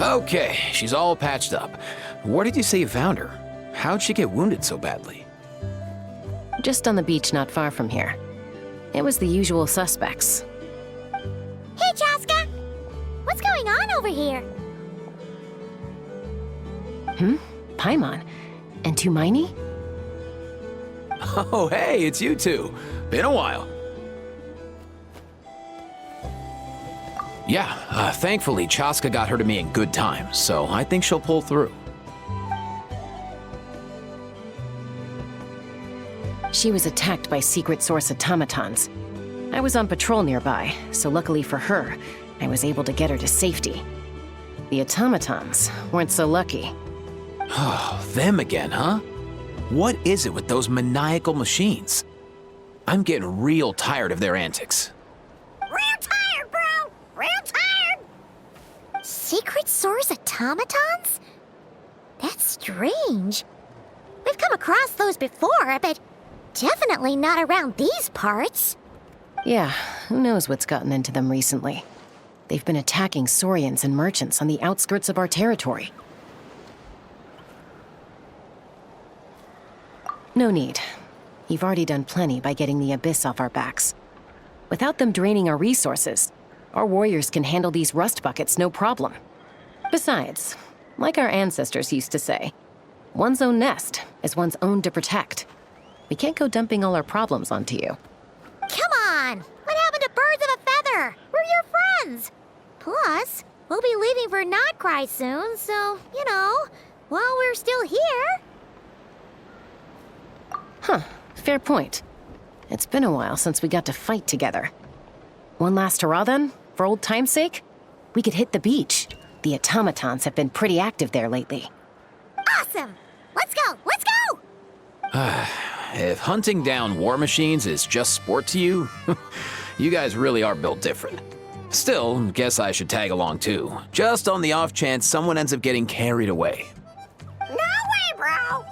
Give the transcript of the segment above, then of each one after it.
Okay, she's all patched up. Where did you say you found her? How'd she get wounded so badly? Just on the beach not far from here. It was the usual suspects. Hey, Chaska! What's going on over here? Paimon. And Tumaini? Oh, hey, it's you two. Been a while. Yeah, thankfully Chaska got her to me in good time, so I think she'll pull through. She was attacked by secret source automatons. I was on patrol nearby, so luckily for her, I was able to get her to safety. The automatons weren't so lucky. Oh, them again, huh? What is it with those maniacal machines? I'm getting real tired of their antics. Real tired, bro! Real tired! Secret source automatons? That's strange. We've come across those before, but definitely not around these parts. Yeah, who knows what's gotten into them recently. They've been attacking Saurians and merchants on the outskirts of our territory. No need. You've already done plenty by getting the Abyss off our backs. Without them draining our resources, our warriors can handle these rust buckets no problem. Besides, like our ancestors used to say, one's own nest is one's own to protect. We can't go dumping all our problems onto you. Come on! What happened to birds of a feather? We're your friends! Plus, we'll be leaving for Nod-Krai soon, so, you know, while we're still here... Huh, fair point. It's been a while since we got to fight together. One last hurrah then, for old time's sake? We could hit the beach. The automatons have been pretty active there lately. Awesome! Let's go! Let's go! If hunting down war machines is just sport to you, you guys really are built different. Still, guess I should tag along too, just on the off chance someone ends up getting carried away. No way, bro!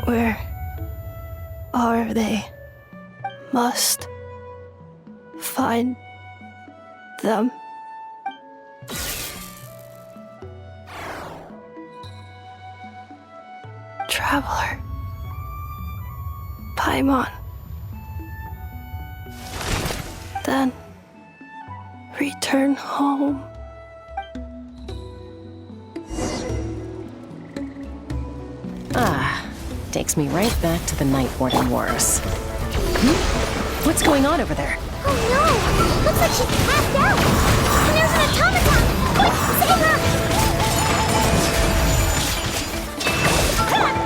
Where are they? Must find them. Traveler. Paimon. Then return home. Takes me right back to the Night Warden Wars. What's going on over there? Oh no! Looks like she's passed out! And there's an automaton! Quick, save her!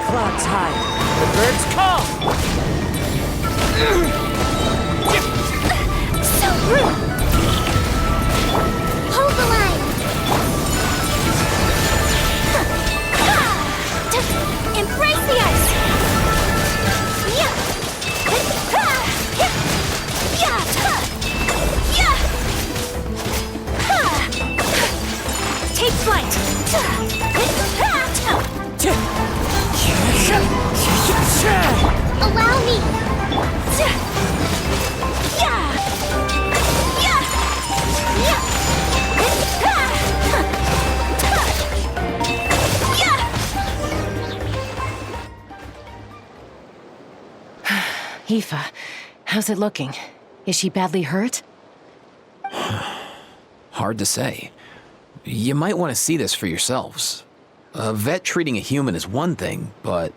Clock's high. The birds call. So rude! Hold the line! Embrace the ice! Take flight! Allow me! Aoife, how's it looking? Is she badly hurt? Hard to say. You might want to see this for yourselves. A vet treating a human is one thing, but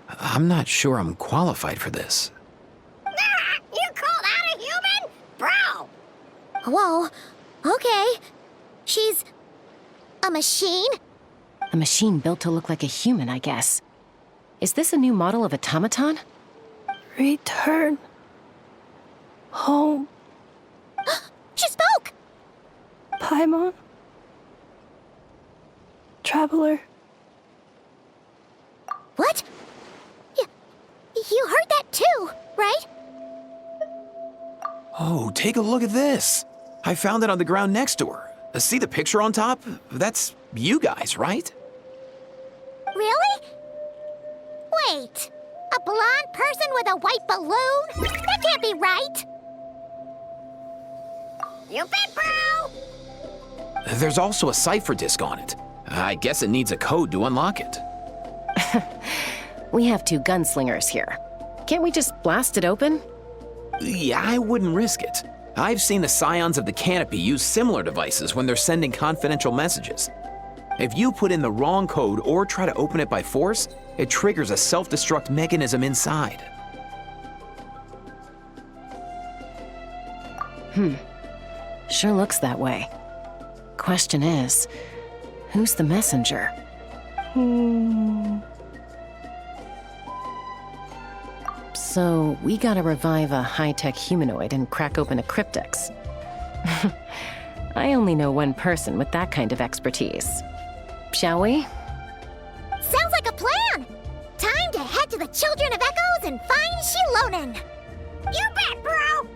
I'm not sure I'm qualified for this. You call that a human? Bro! Whoa, okay. She's... a machine? A machine built to look like a human, I guess. Is this a new model of automaton? Return home. She spoke! Paimon. Traveler. What? You heard that too, right? Oh, take a look at this. I found it on the ground next to her. See the picture on top? That's you guys, right? Really? Wait, A blonde person with a white balloon? That can't be right! You bet, bro! There's also a cipher disk on it. I guess it needs a code to unlock it. We have 2 gunslingers here. Can't we just blast it open? Yeah, I wouldn't risk it. I've seen the scions of the canopy use similar devices when they're sending confidential messages. If you put in the wrong code or try to open it by force, it triggers a self-destruct mechanism inside. Sure looks that way. Question is, who's the messenger? So, we gotta revive a high-tech humanoid and crack open a cryptex. I only know one person with that kind of expertise. Shall we? Sounds like a plan! Time to head to the Children of Echoes and find Shilonen! You bet, bro!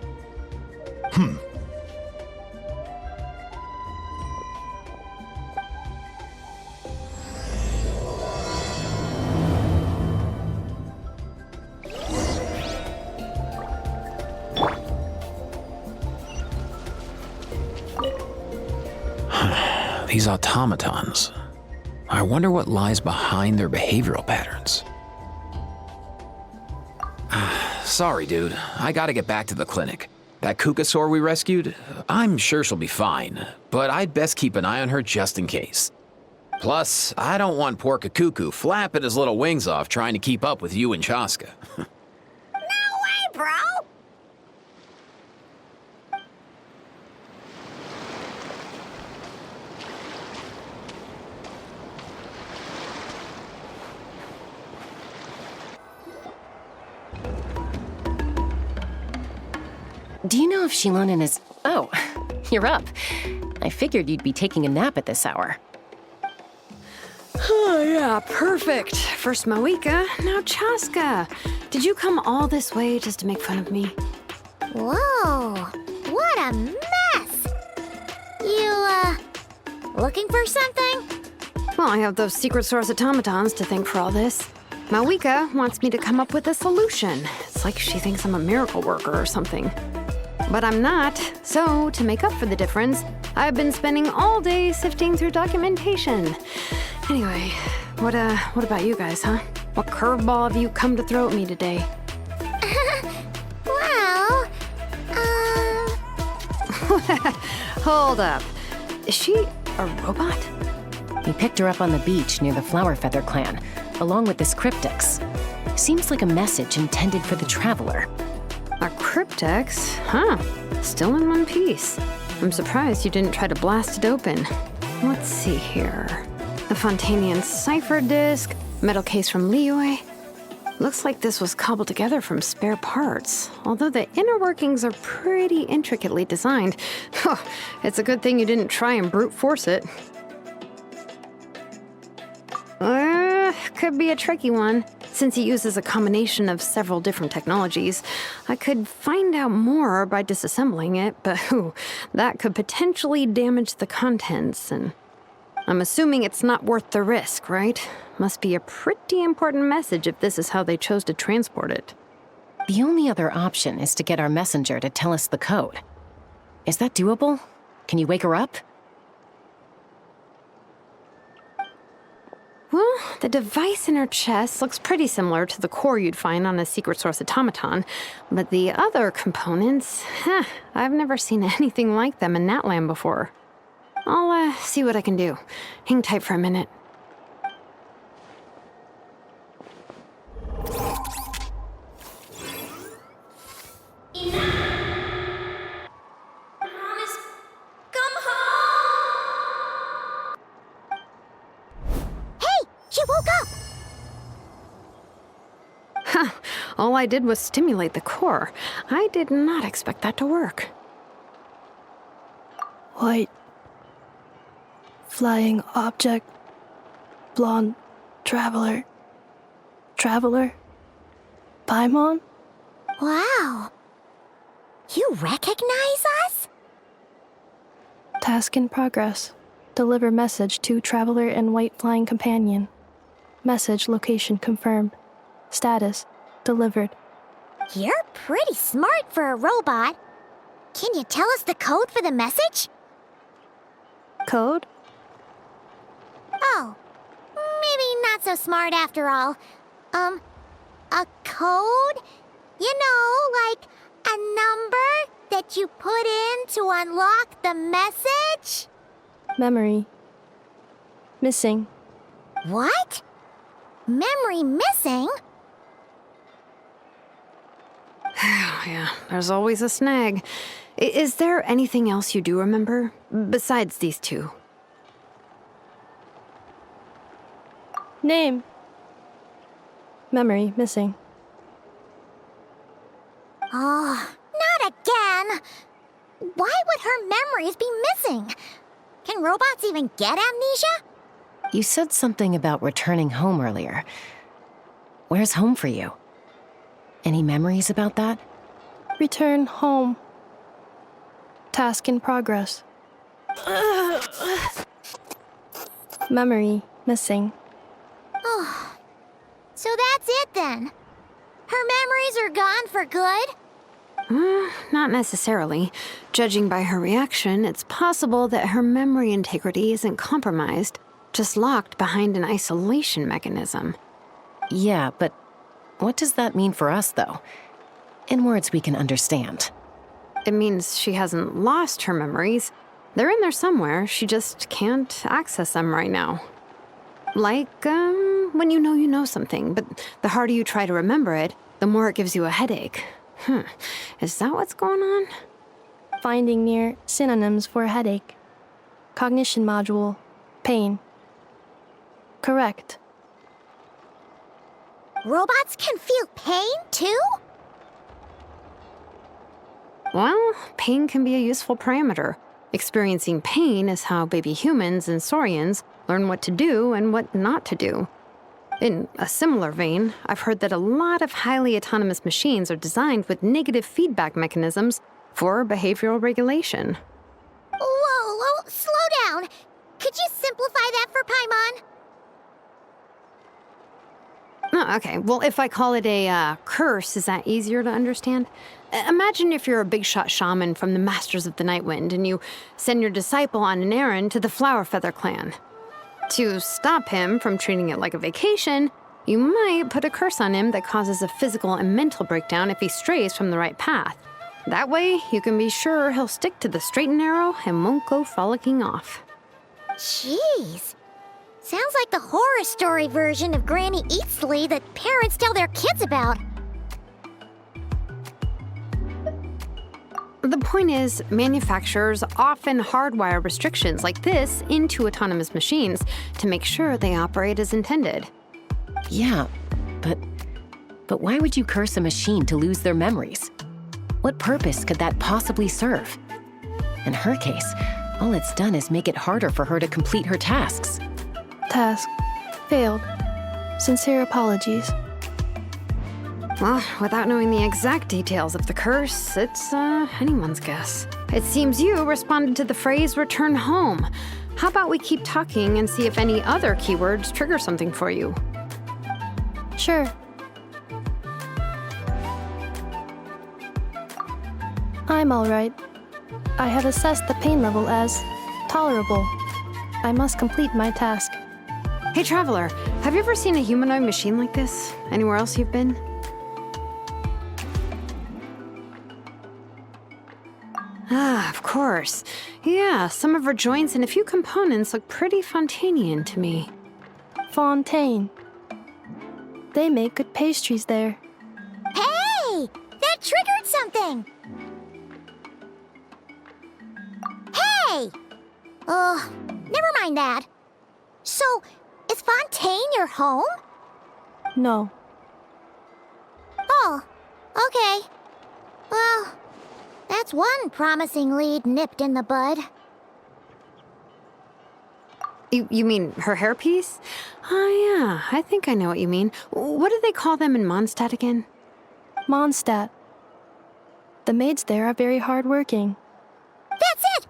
These automatons. I wonder what lies behind their behavioral patterns. Sorry, dude. I gotta get back to the clinic. That Kukasaur we rescued, I'm sure she'll be fine, but I'd best keep an eye on her just in case. Plus, I don't want poor Kakuku flapping his little wings off trying to keep up with you and Chaska. No way, bro! Do you know if Shilonen is... Oh, you're up. I figured you'd be taking a nap at this hour. Oh, yeah, perfect. First Moika, now Chaska. Did you come all this way just to make fun of me? Whoa, what a mess! You, looking for something? Well, I have those secret source automatons to thank for all this. Moika wants me to come up with a solution. It's like she thinks I'm a miracle worker or something. But I'm not, so to make up for the difference, I've been spending all day sifting through documentation. Anyway, what about you guys, huh? What curveball have you come to throw at me today? Well, Hold up. Is she a robot? We picked her up on the beach near the Flower Feather clan, along with this cryptex. Seems like a message intended for the traveler. A cryptex? Huh. Still in one piece. I'm surprised you didn't try to blast it open. Let's see here. The Fontanian cipher disk, metal case from Liyue. Looks like this was cobbled together from spare parts, although the inner workings are pretty intricately designed. It's a good thing you didn't try and brute force it. Could be a tricky one. Since it uses a combination of several different technologies, I could find out more by disassembling it, but that could potentially damage the contents, and I'm assuming it's not worth the risk, right? Must be a pretty important message if this is how they chose to transport it. The only other option is to get our messenger to tell us the code. Is that doable? Can you wake her up? Well, the device in her chest looks pretty similar to the core you'd find on a secret source automaton, but the other components, I've never seen anything like them in Natland before. I'll see what I can do. Hang tight for a minute. She woke up! All I did was stimulate the core. I did not expect that to work. White. Flying object. Blonde. Traveler. Traveler. Paimon? Wow. You recognize us? Task in progress. Deliver message to Traveler and White Flying Companion. Message location confirmed. Status: Delivered. You're pretty smart for a robot. Can you tell us the code for the message? Code? Oh, maybe not so smart after all. A code? You know, like a number that you put in to unlock the message? Memory. Missing. What? Memory missing? Yeah, there's always a snag. Is there anything else you do remember, besides these two? Name. Memory missing. Oh, not again! Why would her memories be missing? Can robots even get amnesia? You said something about returning home earlier. Where's home for you? Any memories about that? Return home. Task in progress. Memory missing. Oh, so that's it then. Her memories are gone for good? Not necessarily. Judging by her reaction, it's possible that her memory integrity isn't compromised, just locked behind an isolation mechanism. Yeah, but what does that mean for us, though? In words we can understand. It means she hasn't lost her memories. They're in there somewhere, she just can't access them right now. Like, when you know something, but the harder you try to remember it, the more it gives you a headache. Is that what's going on? Finding near synonyms for headache. Cognition module. Pain. Correct. Robots can feel pain, too? Well, pain can be a useful parameter. Experiencing pain is how baby humans and saurians learn what to do and what not to do. In a similar vein, I've heard that a lot of highly autonomous machines are designed with negative feedback mechanisms for behavioral regulation. Whoa, slow down. Could you simplify that for Paimon? Oh, okay, well, if I call it a curse, is that easier to understand? Imagine if you're a big-shot shaman from the Masters of the Nightwind and you send your disciple on an errand to the Flowerfeather clan. To stop him from treating it like a vacation, you might put a curse on him that causes a physical and mental breakdown if he strays from the right path. That way, you can be sure he'll stick to the straight and narrow and won't go frolicking off. Jeez. Sounds like the horror story version of Granny Eatsley that parents tell their kids about. The point is, manufacturers often hardwire restrictions like this into autonomous machines to make sure they operate as intended. Yeah, but why would you curse a machine to lose their memories? What purpose could that possibly serve? In her case, all it's done is make it harder for her to complete her tasks. Task. Failed. Sincere apologies. Well, without knowing the exact details of the curse, it's anyone's guess. It seems you responded to the phrase return home. How about we keep talking and see if any other keywords trigger something for you? Sure. I'm all right. I have assessed the pain level as tolerable. I must complete my task. Hey, Traveler, have you ever seen a humanoid machine like this? Anywhere else you've been? Ah, of course. Yeah, some of her joints and a few components look pretty Fontanian to me. Fontaine. They make good pastries there. Hey! That triggered something! Hey! Never mind that. So, is Fontaine your home? No. Oh, okay. Well, that's one promising lead nipped in the bud. You mean her hairpiece? Oh, yeah, I think I know what you mean. What do they call them in Mondstadt again? Mondstadt. The maids there are very hardworking. That's it!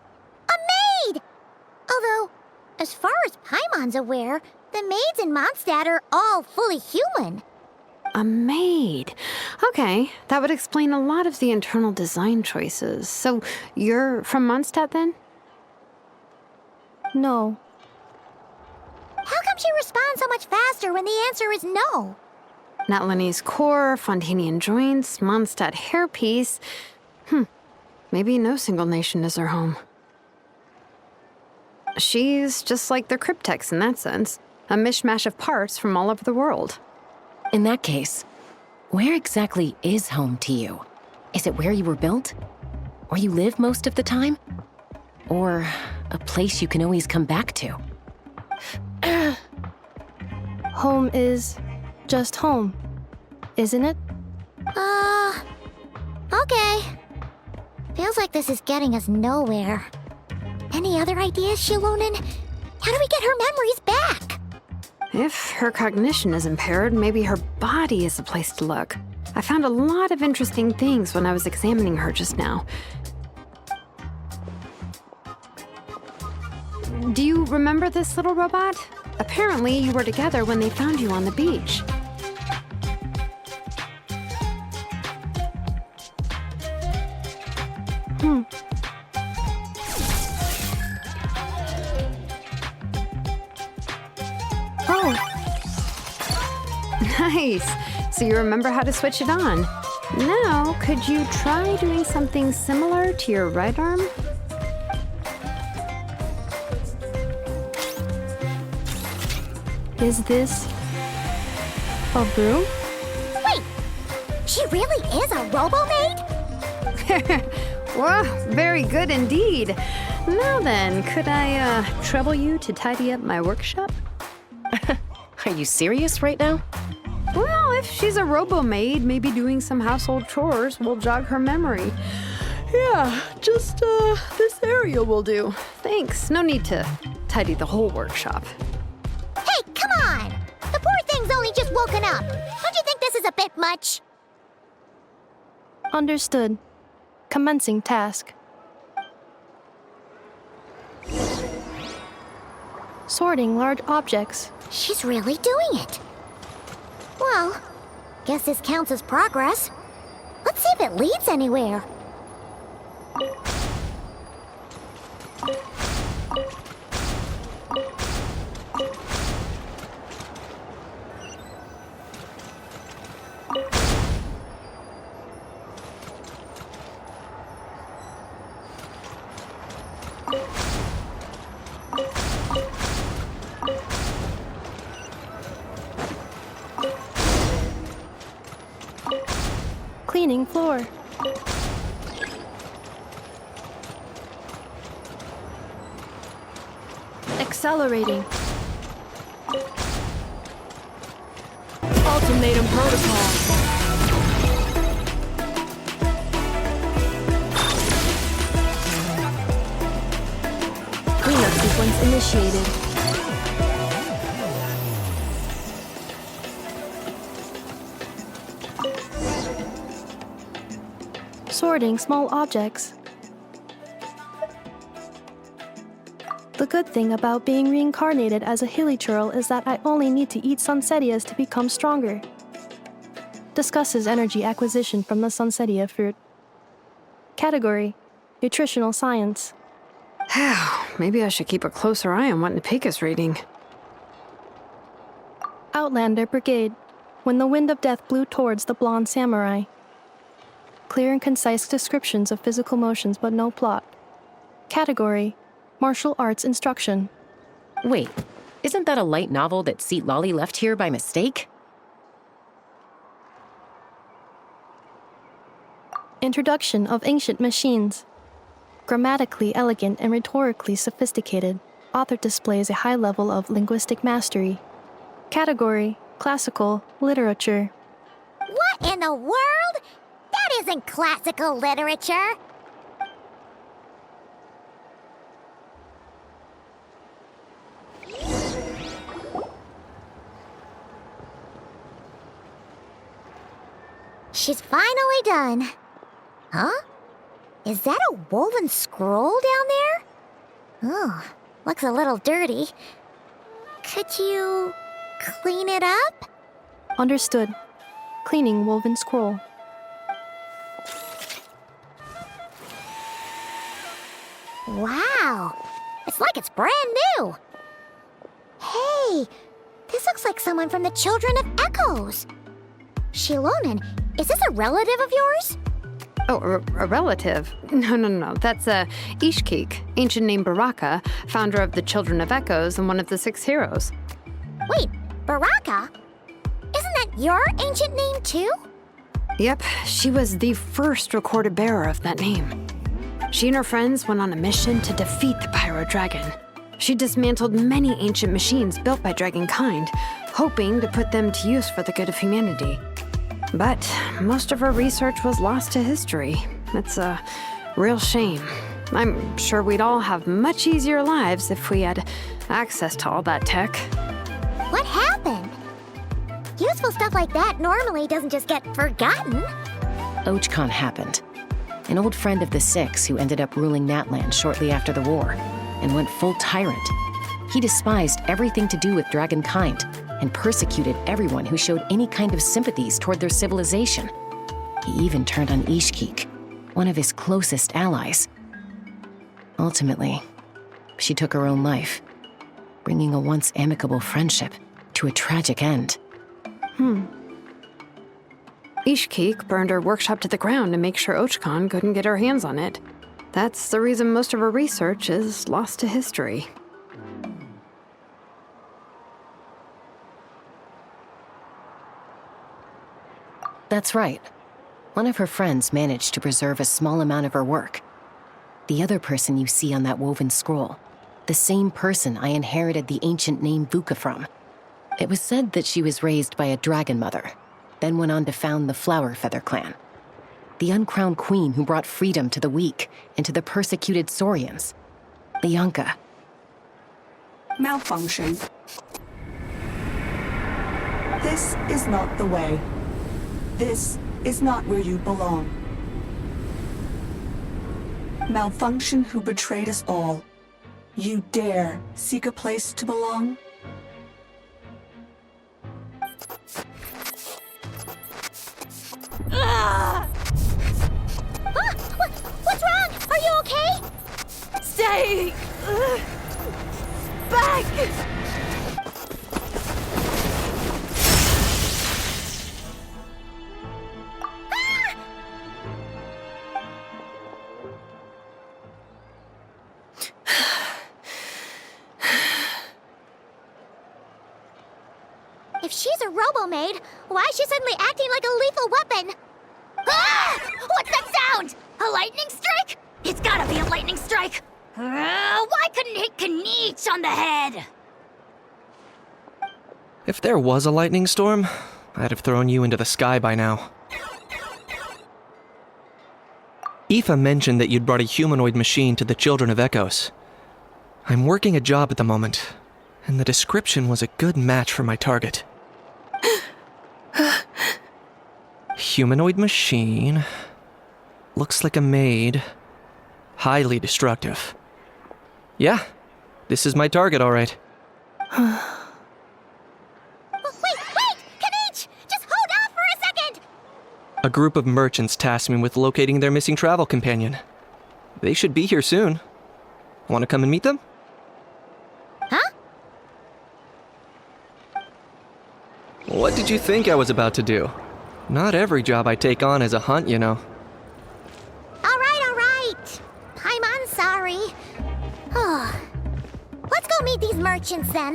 A maid! Although, as far as Paimon's aware, the maids in Mondstadt are all fully human. a maid. Okay, that would explain a lot of the internal design choices. So, you're from Mondstadt then? No. How come she responds so much faster when the answer is no? Natlanese core, Fontanian joints, Mondstadt hairpiece. Maybe no single nation is her home. She's just like the cryptex in that sense. A mishmash of parts from all over the world. In that case, where exactly is home to you? Is it where you were built? Where you live most of the time? Or a place you can always come back to? Home is just home, isn't it? Okay. Feels like this is getting us nowhere. Any other ideas, Shilonen? How do we get her memories back? If her cognition is impaired, maybe her body is the place to look. I found a lot of interesting things when I was examining her just now. Do you remember this little robot? Apparently, you were together when they found you on the beach. Oh, Nice. So you remember how to switch it on. Now, could you try doing something similar to your right arm? is this a broom? Wait! She really is a robo-maid? Wow, very good indeed. Now then, could I trouble you to tidy up my workshop? Are you serious right now? Well, if she's a robo-maid, maybe doing some household chores will jog her memory. Yeah, just this area will do. Thanks, no need to tidy the whole workshop. Hey, come on! The poor thing's only just woken up. Don't you think this is a bit much? Understood. Commencing task. Sorting large objects. She's really doing it. Well, guess this counts as progress. Let's see if it leads anywhere. Cleaning floor. Accelerating. Ultimatum protocol. Cleanup sequence initiated. Sorting small objects. The good thing about being reincarnated as a hilichurl is that I only need to eat sunsetias to become stronger. Discusses energy acquisition from the sunsetia fruit. Category: Nutritional Science. Maybe I should keep a closer eye on what Nipika's reading. Outlander Brigade. When the wind of death blew towards the blonde samurai. Clear and concise descriptions of physical motions but no plot. Category: Martial arts instruction. Wait, isn't that a light novel that Seat Lolly left here by mistake? Introduction of ancient machines. Grammatically elegant and rhetorically sophisticated, author displays a high level of linguistic mastery. Category: Classical literature. What in the world? That isn't classical literature. She's finally done. Huh? Is that a woven scroll down there? Oh, looks a little dirty. Could you clean it up? Understood. cleaning woven scroll. Wow, it's like it's brand new. Hey, this looks like someone from the Children of Echoes. Shilonen, is this a relative of yours? Oh, a relative? No. That's Ishkik, ancient name Baraka, founder of the Children of Echoes and one of the 6 heroes. Wait, Baraka? Isn't that your ancient name too? Yep, she was the first recorded bearer of that name. She and her friends went on a mission to defeat the Pyro Dragon. She dismantled many ancient machines built by Dragonkind, hoping to put them to use for the good of humanity. But most of her research was lost to history. It's a real shame. I'm sure we'd all have much easier lives if we had access to all that tech. What happened? Useful stuff like that normally doesn't just get forgotten. Ochkon happened. An old friend of the 6 who ended up ruling Natlan shortly after the war, and went full tyrant. He despised everything to do with Dragonkind, and persecuted everyone who showed any kind of sympathies toward their civilization. He even turned on Ishkik, one of his closest allies. Ultimately, she took her own life, bringing a once amicable friendship to a tragic end. Ishkik burned her workshop to the ground to make sure Ochkon couldn't get her hands on it. That's the reason most of her research is lost to history. That's right. One of her friends managed to preserve a small amount of her work. The other person you see on that woven scroll, the same person I inherited the ancient name Vuka from. It was said that she was raised by a dragon mother, then went on to found the Flower Feather clan, the uncrowned queen who brought freedom to the weak and to the persecuted Saurians. Lianka. Malfunction. This is not the way. This is not where you belong. Malfunction who betrayed us all. You dare seek a place to belong? What's wrong? Are you okay? Stay back! If she's a robo-maid, why is she suddenly acting like a lethal weapon? Ah! What's that sound? A lightning strike? It's gotta be a lightning strike! Why couldn't it hit Kniech on the head? If there was a lightning storm, I'd have thrown you into the sky by now. Aoife mentioned that you'd brought a humanoid machine to the Children of Echoes. I'm working a job at the moment, and the description was a good match for my target. Humanoid machine. Looks like a maid. Highly destructive. Yeah, this is my target, all right. Wait! Kniech! Just hold off for a second! A group of merchants tasked me with locating their missing travel companion. They should be here soon. Want to come and meet them? Huh? What did you think I was about to do? Not every job I take on is a hunt, you know. All right. I'm sorry. Oh. Let's go meet these merchants then.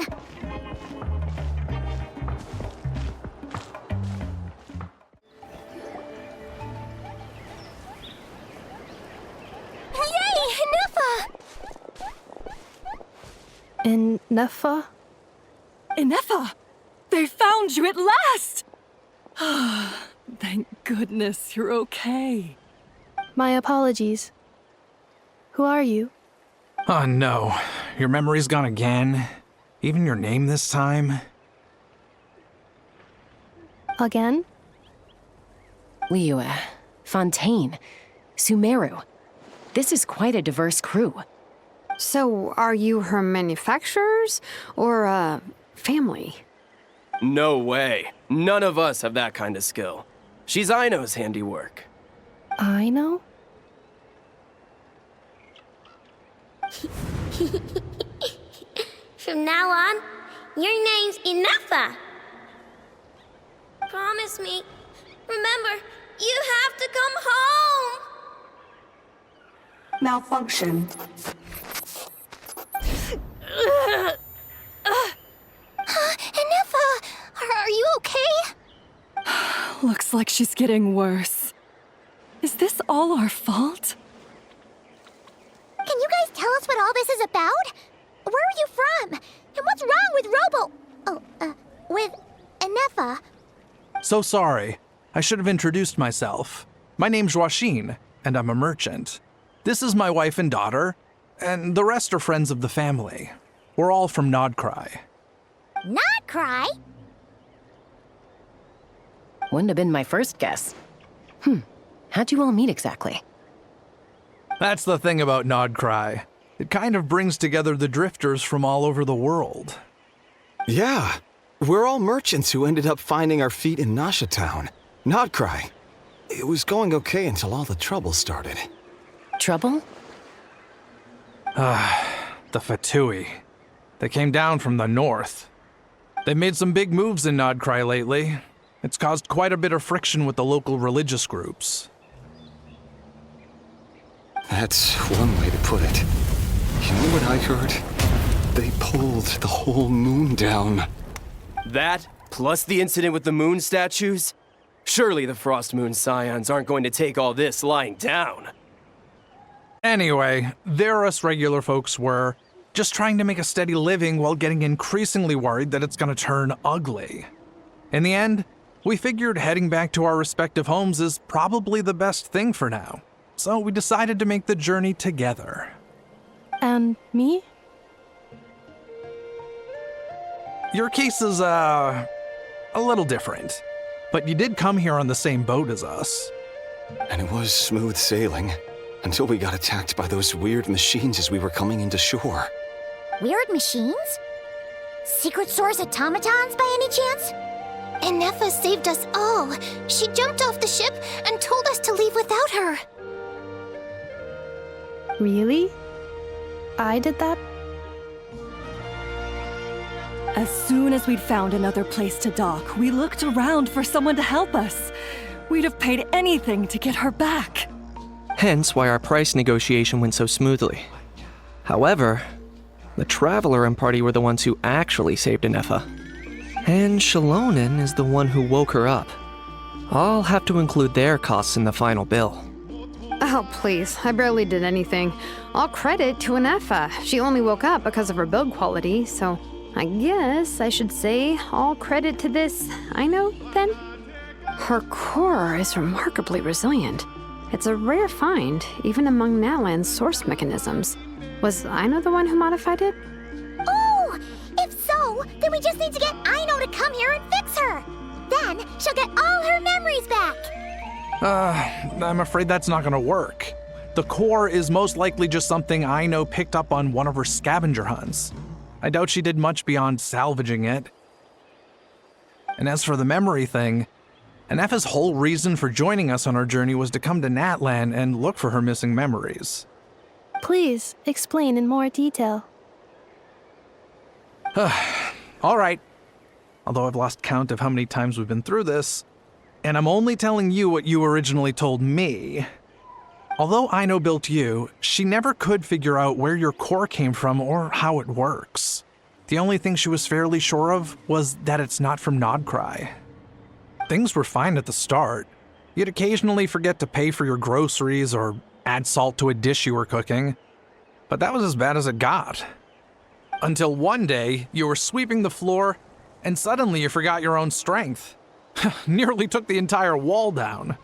Yay, Ineffa! Ineffa? Ineffa! They found you at last! Thank goodness you're okay. My apologies. Who are you? Oh no, your memory's gone again? Even your name this time? Again? Liyue, Fontaine, Sumeru. This is quite a diverse crew. So, are you her manufacturers or family? No way. None of us have that kind of skill. She's Aino's handiwork. I know? From now on, your name's Ineffa. Promise me. Remember, you have to come home. Malfunction. Ineffa, are you okay? Looks like she's getting worse. Is this all our fault? Can you guys tell us what all this is about? Where are you from? And what's wrong with with Ineffa? So sorry. I should have introduced myself. My name's Joachine, and I'm a merchant. This is my wife and daughter, and the rest are friends of the family. We're all from Nod-Krai. Nod-Krai? Wouldn't have been my first guess. How'd you all meet exactly? That's the thing about Nod-Krai. It kind of brings together the drifters from all over the world. Yeah, we're all merchants who ended up finding our feet in Nasha Town. Nod-Krai. It was going okay until all the trouble started. Trouble? The Fatui. They came down from the north. They've made some big moves in Nod-Krai lately. It's caused quite a bit of friction with the local religious groups. That's one way to put it. You know what I heard? They pulled the whole moon down. That, plus the incident with the moon statues? Surely the Frost Moon Scions aren't going to take all this lying down. Anyway, there us regular folks were, just trying to make a steady living while getting increasingly worried that it's gonna turn ugly. In the end, we figured heading back to our respective homes is probably the best thing for now. So we decided to make the journey together. And me? Your case is, a little different. But you did come here on the same boat as us. And it was smooth sailing, until we got attacked by those weird machines as we were coming into shore. Weird machines? Secret Source automatons by any chance? Ineffa saved us all. She jumped off the ship and told us to leave without her. Really? I did that? As soon as we'd found another place to dock, we looked around for someone to help us. We'd have paid anything to get her back. Hence why our price negotiation went so smoothly. However, the Traveler and party were the ones who actually saved Ineffa. And Shalonen is the one who woke her up. I'll have to include their costs in the final bill. Oh, please. I barely did anything. All credit to Ineffa. She only woke up because of her build quality, so I guess I should say all credit to this Aino, then? Her core is remarkably resilient. It's a rare find, even among Natlan's source mechanisms. Was Aino the one who modified it? Oh! If so, then we just need to get Aino to come here and fix her. Then she'll get all her memories back. I'm afraid that's not gonna work. The core is most likely just something Aino picked up on one of her scavenger hunts. I doubt she did much beyond salvaging it. And as for the memory thing, Ineffa's whole reason for joining us on our journey was to come to Natlan and look for her missing memories. Please, explain in more detail. All right. Although I've lost count of how many times we've been through this, and I'm only telling you what you originally told me. Although Aino built you, she never could figure out where your core came from or how it works. The only thing she was fairly sure of was that it's not from Nod-Krai. Things were fine at the start. You'd occasionally forget to pay for your groceries or add salt to a dish you were cooking, but that was as bad as it got. Until one day, you were sweeping the floor, and suddenly you forgot your own strength. Nearly took the entire wall down.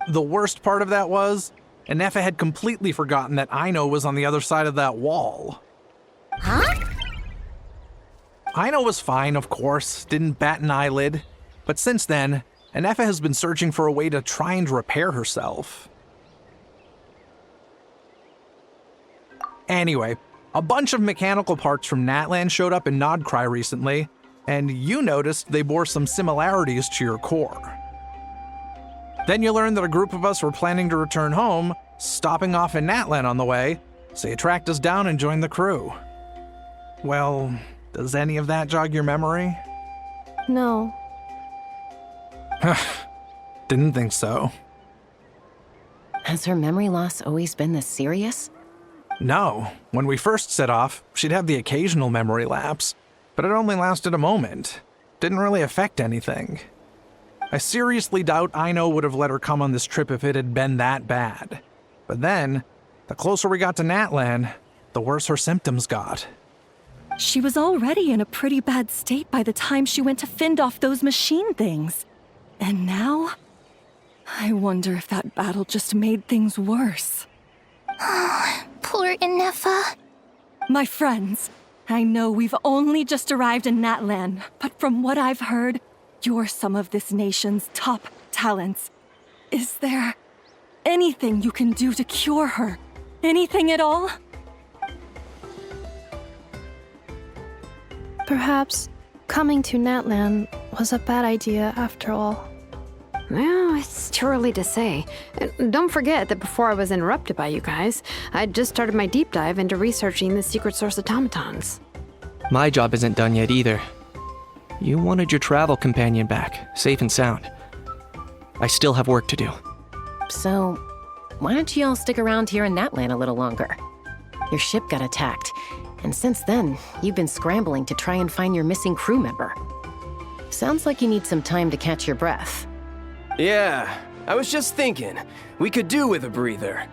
The worst part of that was, Ineffa had completely forgotten that Aino was on the other side of that wall. Huh? Aino was fine, of course, didn't bat an eyelid. But since then, Ineffa has been searching for a way to try and repair herself. Anyway, a bunch of mechanical parts from Natlan showed up in Nod-Krai recently, and you noticed they bore some similarities to your core. Then you learned that a group of us were planning to return home, stopping off in Natlan on the way, so you tracked us down and joined the crew. Well, does any of that jog your memory? No. Didn't think so. Has her memory loss always been this serious? No. When we first set off, she'd have the occasional memory lapse, but it only lasted a moment. Didn't really affect anything. I seriously doubt Aino would have let her come on this trip if it had been that bad. But then, the closer we got to Natlan, the worse her symptoms got. She was already in a pretty bad state by the time she went to fend off those machine things. And now? I wonder if that battle just made things worse. Poor Ineffa. My friends, I know we've only just arrived in Natlan, but from what I've heard, you're some of this nation's top talents. Is there anything you can do to cure her? Anything at all? Perhaps coming to Natlan was a bad idea after all. Well, it's too early to say. And don't forget that before I was interrupted by you guys, I'd just started my deep dive into researching the secret source automatons. My job isn't done yet either. You wanted your travel companion back, safe and sound. I still have work to do. So, why don't you all stick around here in Natlan a little longer? Your ship got attacked, and since then, you've been scrambling to try and find your missing crew member. Sounds like you need some time to catch your breath. Yeah, I was just thinking, we could do with a breather.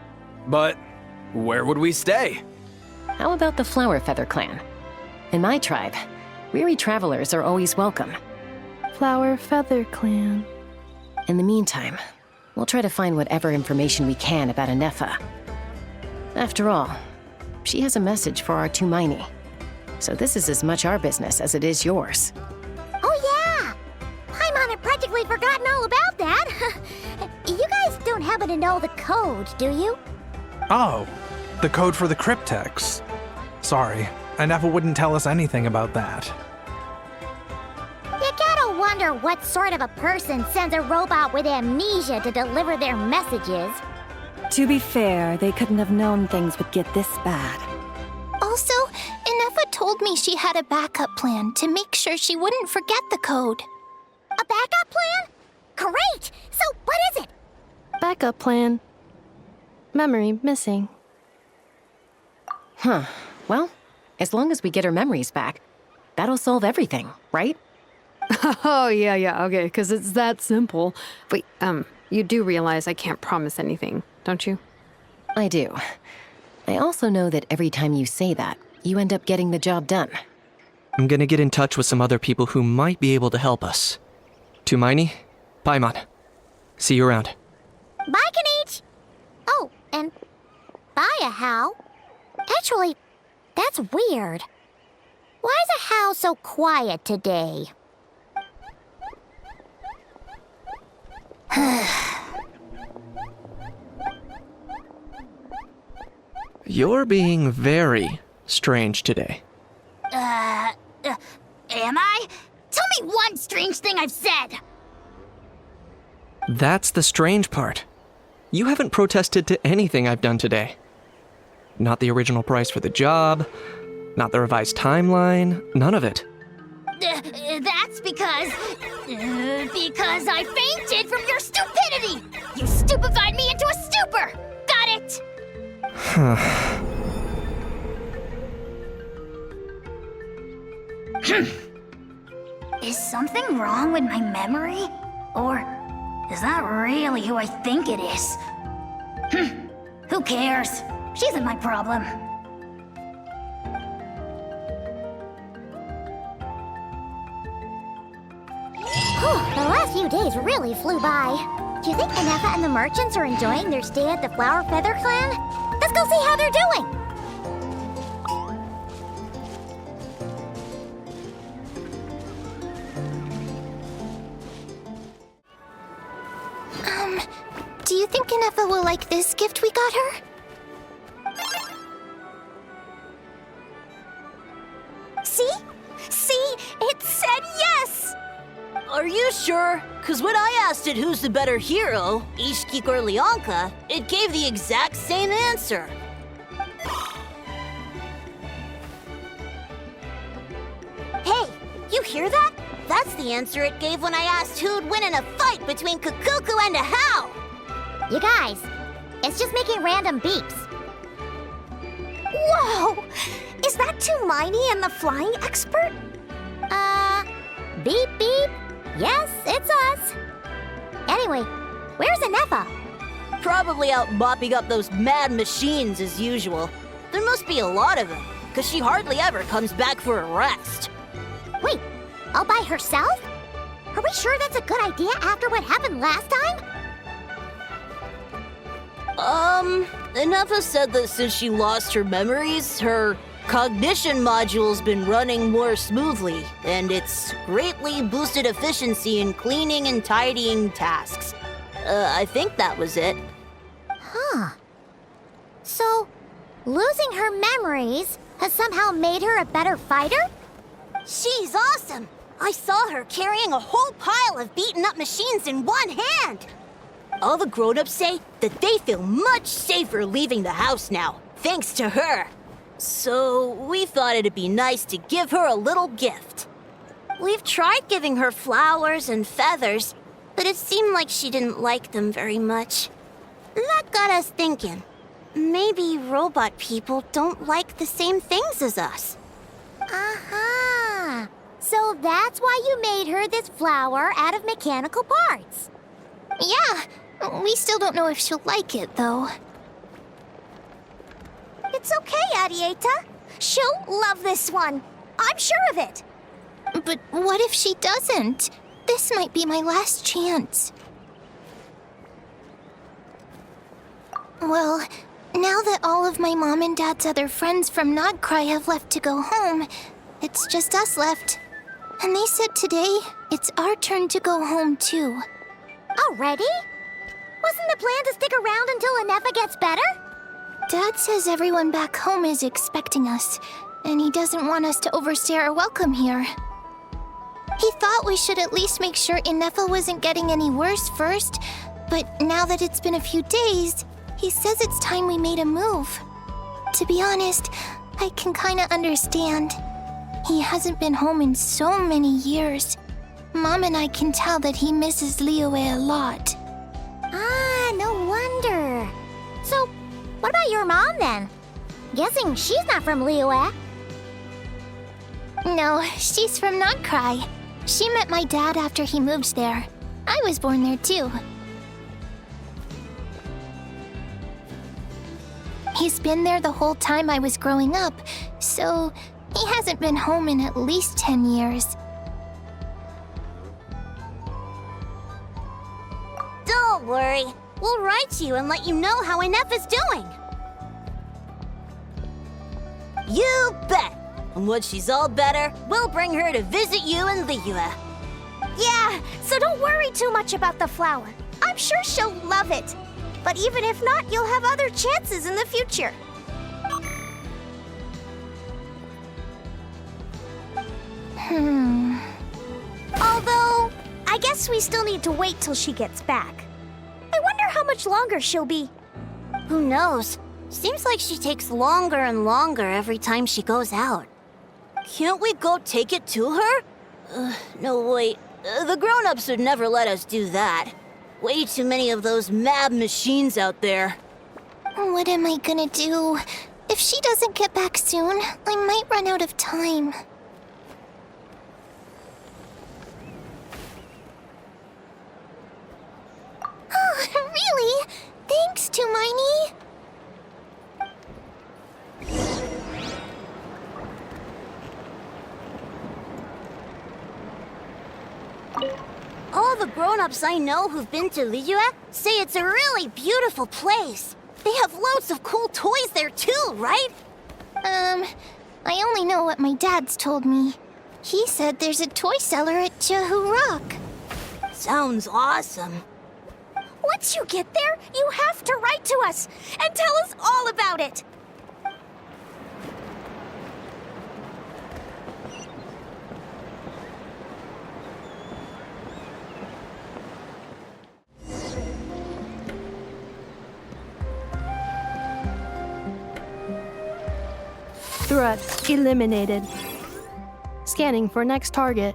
But where would we stay? How about the Flower Feather clan? In my tribe, weary travelers are always welcome. Flower Feather Clan. In the meantime, we'll try to find whatever information we can about Ineffa. After all, she has a message for our Tumaini. So this is as much our business as it is yours. Oh yeah! Paimon had practically forgotten all about that. You guys don't happen to know the code, do you? Oh, the code for the cryptex. Sorry, Ineffa wouldn't tell us anything about that. You gotta wonder what sort of a person sends a robot with amnesia to deliver their messages. To be fair, they couldn't have known things would get this bad. Also, Ineffa told me she had a backup plan to make sure she wouldn't forget the code. A backup plan? Great! So what is it? Backup plan. Memory missing. Huh. Well, as long as we get her memories back, that'll solve everything, right? Oh, yeah, okay, because it's that simple. Wait, you do realize I can't promise anything, don't you? I do. I also know that every time you say that, you end up getting the job done. I'm gonna get in touch with some other people who might be able to help us. Tumaini, Paimon. See you around. Bye, Kanich! Oh, and bye, How. Actually, that's weird. Why is a How so quiet today? You're being very strange today. Am I? Tell me one strange thing I've said! That's the strange part. You haven't protested to anything I've done today. Not the original price for the job, not the revised timeline, none of it. That's because I fainted from your stupidity! You stupefied me into a stupor! Got it? Is something wrong with my memory? Or is that really who I think it is? Who cares? She isn't my problem. The last few days really flew by. Do you think Ineffa and the merchants are enjoying their stay at the Flower Feather clan? Let's go see how they're doing! Do you think Ineffa will like this gift we got her? Are you sure? Because when I asked it who's the better hero, Ishkik or Leonka, it gave the exact same answer. Hey, you hear that? That's the answer it gave when I asked who'd win in a fight between Kukuku and Ahau. You guys, it's just making random beeps. Whoa! Is that Tumaini and the flying expert? Beep beep. Yes, it's us. Anyway, where's Ineffa? Probably out mopping up those mad machines as usual. There must be a lot of them, because she hardly ever comes back for a rest. Wait, all by herself? Are we sure that's a good idea after what happened last time? Ineffa said that since she lost her memories, her cognition module's been running more smoothly, and it's greatly boosted efficiency in cleaning and tidying tasks. I think that was it. Huh. So, losing her memories has somehow made her a better fighter? She's awesome! I saw her carrying a whole pile of beaten-up machines in one hand! All the grown-ups say that they feel much safer leaving the house now, thanks to her. So we thought it'd be nice to give her a little gift. We've tried giving her flowers and feathers, but it seemed like she didn't like them very much. That got us thinking. Maybe robot people don't like the same things as us. Aha! So that's why you made her this flower out of mechanical parts. Yeah, we still don't know if she'll like it, though. It's okay, Arieta. She'll love this one. I'm sure of it. But what if she doesn't? This might be my last chance. Well, now that all of my mom and dad's other friends from Nod-Krai have left to go home, it's just us left. And they said today, it's our turn to go home too. Already? Wasn't the plan to stick around until Ineffa gets better? Dad says everyone back home is expecting us, and he doesn't want us to overstay our welcome here. He thought we should at least make sure Ineffa wasn't getting any worse first, but now that it's been a few days, he says it's time we made a move. To be honest, I can kinda understand. He hasn't been home in so many years. Mom and I can tell that he misses Liyue a lot. Ah, no wonder. So, what about your mom then? Guessing she's not from Liyue. No, she's from Nod-Krai. She met my dad after he moved there. I was born there too. He's been there the whole time I was growing up, so he hasn't been home in at least 10 years. Don't worry. We'll write you and let you know how Ineffa's doing. You bet! And when she's all better, we'll bring her to visit you in Liyue. Yeah, so don't worry too much about the flower. I'm sure she'll love it. But even if not, you'll have other chances in the future. Although, I guess we still need to wait till she gets back. I wonder how much longer she'll be. Who knows? Seems like she takes longer and longer every time she goes out. Can't we go take it to her? No, wait. The grown-ups would never let us do that. Way too many of those mad machines out there. What am I gonna do? If she doesn't get back soon, I might run out of time. Oh, really? Thanks, Tumaini. All the grown-ups I know who've been to Liyue say it's a really beautiful place. They have loads of cool toys there too, right? I only know what my dad's told me. He said there's a toy seller at Jehu Rock. Sounds awesome. Once you get there, you have to write to us and tell us all about it. Threat eliminated. Scanning for next target.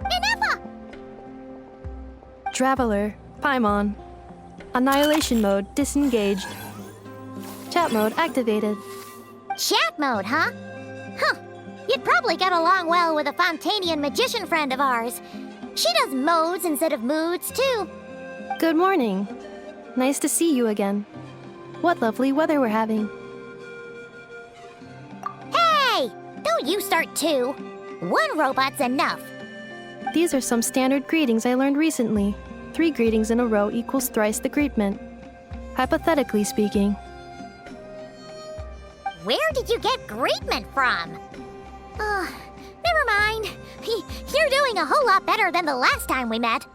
Ineffa! Traveler, Paimon. Annihilation mode disengaged. Chat mode activated. Chat mode, huh? Huh. You'd probably get along well with a Fontanian magician friend of ours. She does modes instead of moods, too. Good morning. Nice to see you again. What lovely weather we're having. Hey! Don't you start too. One robot's enough. These are some standard greetings I learned recently. 3 greetings in a row equals thrice the greetment. Hypothetically speaking. Where did you get greetment from? Never mind. You're doing a whole lot better than the last time we met.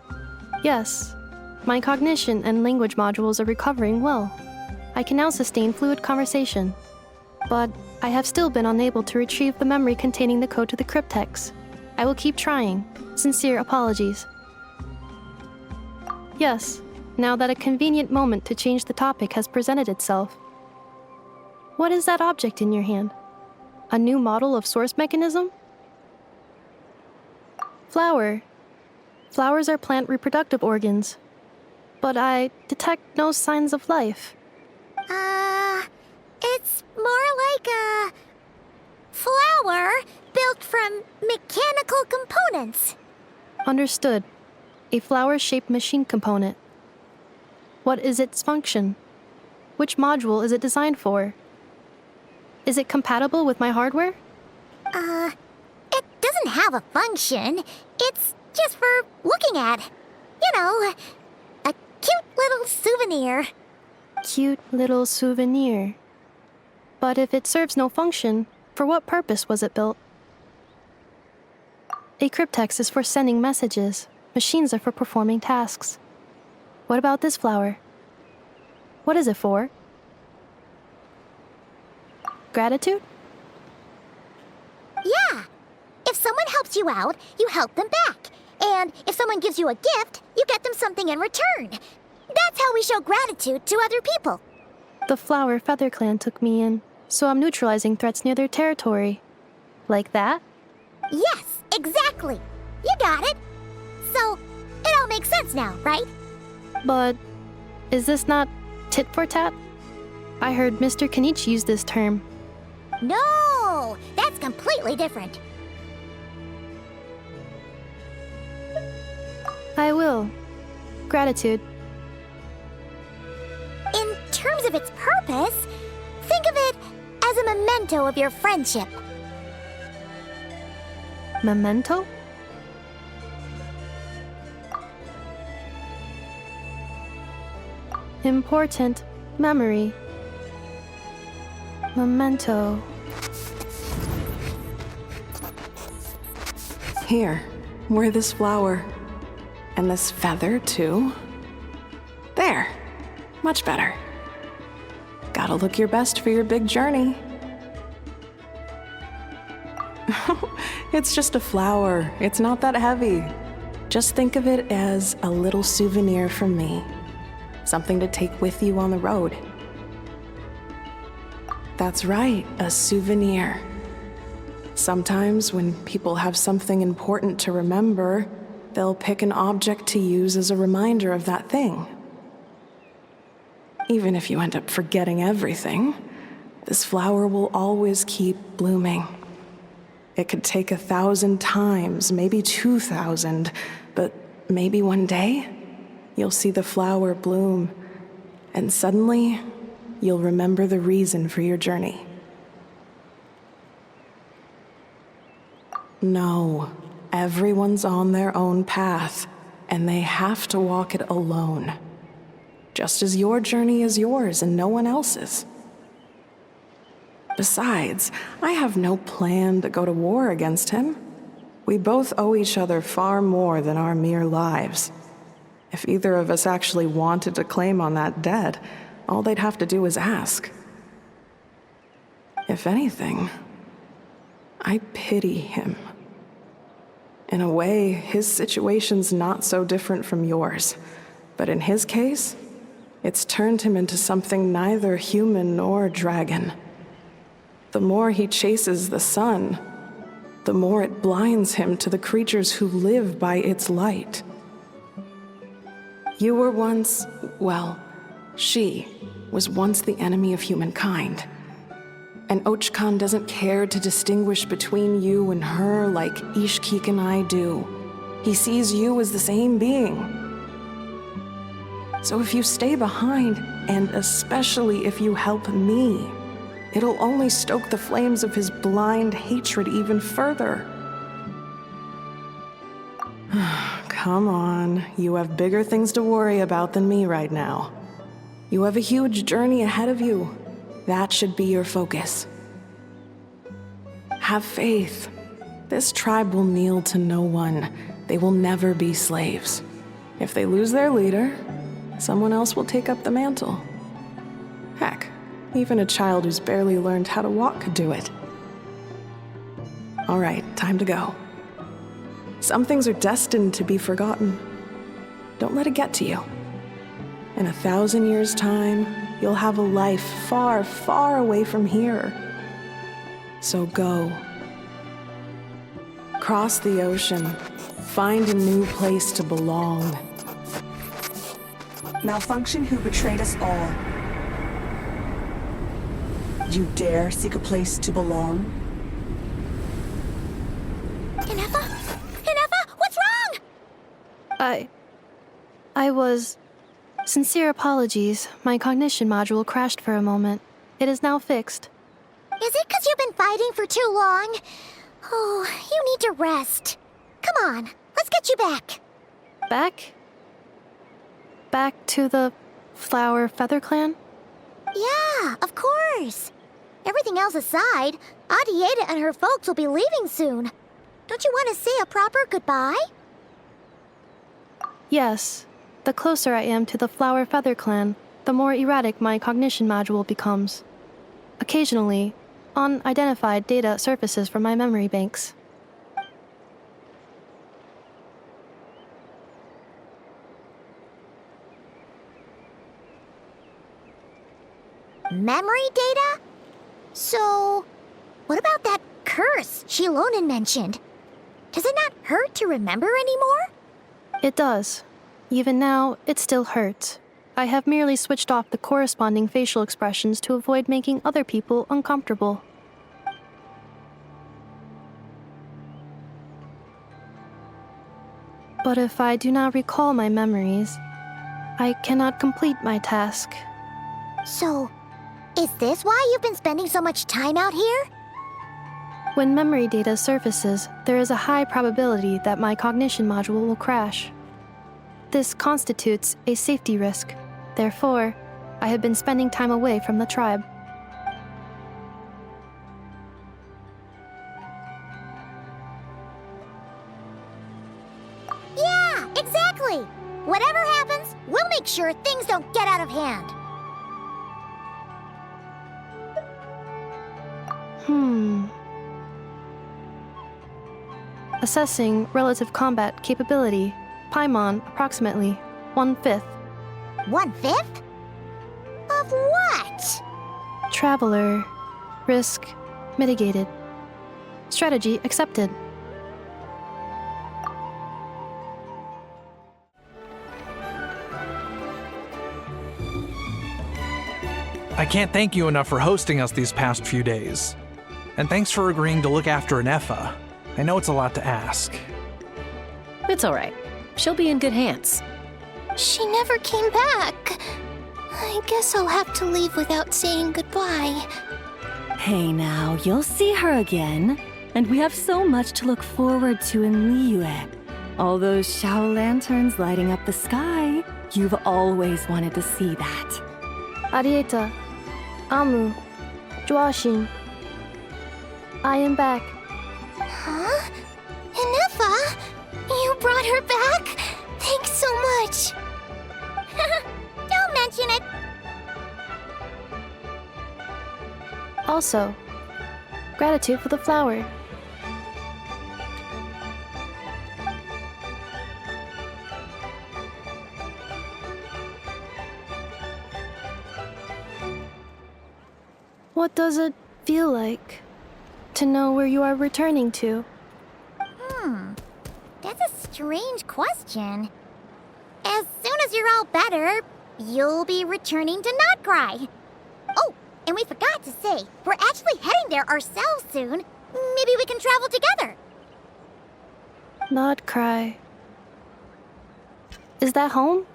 Yes. My cognition and language modules are recovering well. I can now sustain fluid conversation. But I have still been unable to retrieve the memory containing the code to the cryptex. I will keep trying. Sincere apologies. Yes, now that a convenient moment to change the topic has presented itself. What is that object in your hand? A new model of source mechanism? Flower. Flowers are plant reproductive organs. But I detect no signs of life. It's more like a flower built from mechanical components. Understood. A flower-shaped machine component. What is its function? Which module is it designed for? Is it compatible with my hardware? It doesn't have a function. It's just for looking at. You know, a cute little souvenir. Cute little souvenir. But if it serves no function, for what purpose was it built? A cryptex is for sending messages. Machines are for performing tasks. What about this flower? What is it for? Gratitude? Yeah. If someone helps you out, you help them back. And if someone gives you a gift, you get them something in return. That's how we show gratitude to other people. The Flower Feather Clan took me in, so I'm neutralizing threats near their territory. Like that? Yes, exactly. You got it. So, it all makes sense now, right? But is this not tit for tat? I heard Mr. Kenichi use this term. No, that's completely different. I will. Gratitude. In terms of its purpose, think of it as a memento of your friendship. Memento? Important memory. Memento. Here, wear this flower. And this feather, too. There. Much better. Gotta look your best for your big journey. It's just a flower. It's not that heavy. Just think of it as a little souvenir from me. Something to take with you on the road. That's right, a souvenir. Sometimes when people have something important to remember, they'll pick an object to use as a reminder of that thing. Even if you end up forgetting everything, this flower will always keep blooming. It could take 1,000 times, maybe 2,000, but maybe one day, you'll see the flower bloom, and suddenly, you'll remember the reason for your journey. No, everyone's on their own path, and they have to walk it alone. Just as your journey is yours and no one else's. Besides, I have no plan to go to war against him. We both owe each other far more than our mere lives. If either of us actually wanted to claim on that debt, all they'd have to do is ask. If anything, I pity him. In a way, his situation's not so different from yours. But in his case, it's turned him into something neither human nor dragon. the more he chases the sun, the more it blinds him to the creatures who live by its light. You were once, well, she was once the enemy of humankind. And Ochkan doesn't care to distinguish between you and her like Ishkik and I do. He sees you as the same being. So if you stay behind, and especially if you help me, it'll only stoke the flames of his blind hatred even further. Come on, you have bigger things to worry about than me right now. You have a huge journey ahead of you. That should be your focus. Have faith. This tribe will kneel to no one. They will never be slaves. If they lose their leader, someone else will take up the mantle. Heck, even a child who's barely learned how to walk could do it. All right, time to go. Some things are destined to be forgotten. Don't let it get to you. In 1,000 years' time, you'll have a life far, far away from here. So go. Cross the ocean. Find a new place to belong. Malfunction who betrayed us all. You dare seek a place to belong? Ineffa? Ineffa, what's wrong? I was... Sincere apologies. My cognition module crashed for a moment. It is now fixed. Is it because you've been fighting for too long? Oh, you need to rest. Come on, let's get you back. Back? Back to the Flower Feather Clan? Yeah, of course. Everything else aside, Adieta and her folks will be leaving soon. Don't you want to say a proper goodbye? Yes. The closer I am to the Flower Feather Clan, the more erratic my cognition module becomes. Occasionally, unidentified data surfaces from my memory banks. Memory data? So, what about that curse Shilonen mentioned? Does it not hurt to remember anymore? It does. Even now, it still hurts. I have merely switched off the corresponding facial expressions to avoid making other people uncomfortable. But if I do not recall my memories, I cannot complete my task. So, is this why you've been spending so much time out here? When memory data surfaces, there is a high probability that my cognition module will crash. This constitutes a safety risk. Therefore, I have been spending time away from the tribe. Yeah, exactly! Whatever happens, we'll make sure things don't get out of hand. Assessing relative combat capability. Paimon, approximately 1/5. 1/5? Of what? Traveler. Risk mitigated. Strategy accepted. I can't thank you enough for hosting us these past few days. And thanks for agreeing to look after Ineffa. I know it's a lot to ask. It's all right. She'll be in good hands. She never came back. I guess I'll have to leave without saying goodbye. Hey now, you'll see her again. And we have so much to look forward to in Liyue. All those Shao lanterns lighting up the sky. You've always wanted to see that. Arieta. Amu. Joashin. I am back. Huh? Ineffa? You brought her back? Thanks so much. Don't mention it. Also, gratitude for the flower. What does a feel like to know where you are returning to? That's a strange question. As soon as you're all better, you'll be returning to Nod-Krai. Oh, and we forgot to say, we're actually heading there ourselves soon. Maybe we can travel together. Nod-Krai. Is that home?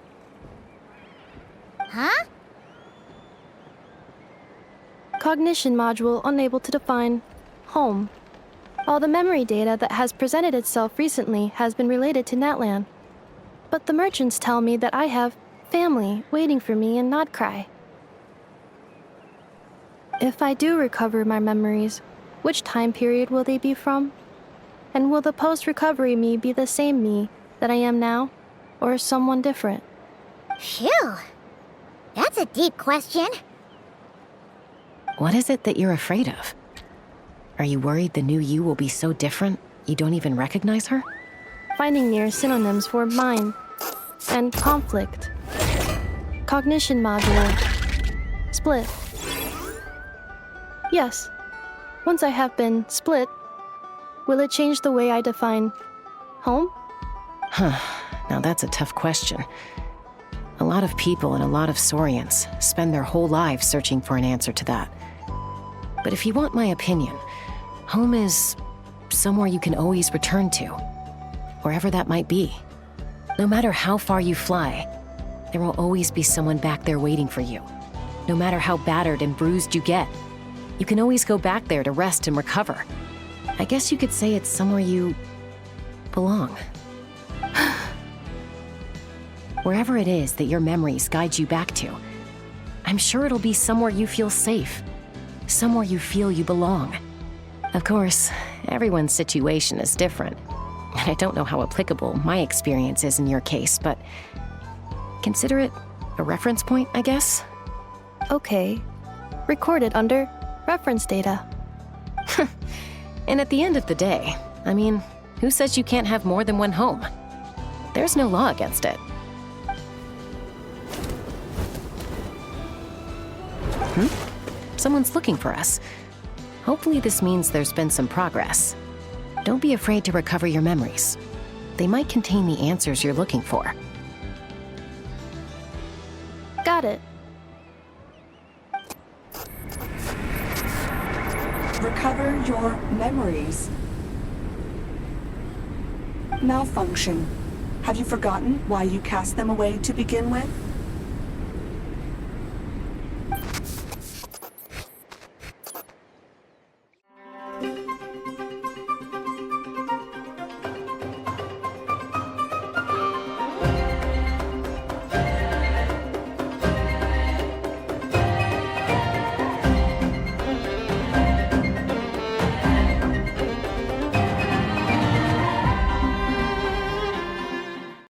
Huh? Cognition module unable to define home. All the memory data that has presented itself recently has been related to Natlan. But the merchants tell me that I have family waiting for me in Nod-Krai. If I do recover my memories, which time period will they be from? And will the post-recovery me be the same me that I am now, or someone different? Phew. That's a deep question. What is it that you're afraid of? Are you worried the new you will be so different you don't even recognize her? Finding near synonyms for mind and conflict. Cognition module. Split. Yes. Once I have been split, will it change the way I define home? Now that's a tough question. A lot of people and a lot of Saurians spend their whole lives searching for an answer to that. But if you want my opinion, home is somewhere you can always return to, wherever that might be. No matter how far you fly, there will always be someone back there waiting for you. No matter how battered and bruised you get, you can always go back there to rest and recover. I guess you could say it's somewhere you belong. Wherever it is that your memories guide you back to, I'm sure it'll be somewhere you feel safe, somewhere you feel you belong. Of course, everyone's situation is different, and I don't know how applicable my experience is in your case, but consider it a reference point, I guess? Okay. Recorded under reference data. And at the end of the day, I mean, who says you can't have more than one home? There's no law against it. Someone's looking for us. Hopefully this means there's been some progress. Don't be afraid to recover your memories. They might contain the answers you're looking for. Got it. Recover your memories. Malfunction. Have you forgotten why you cast them away to begin with?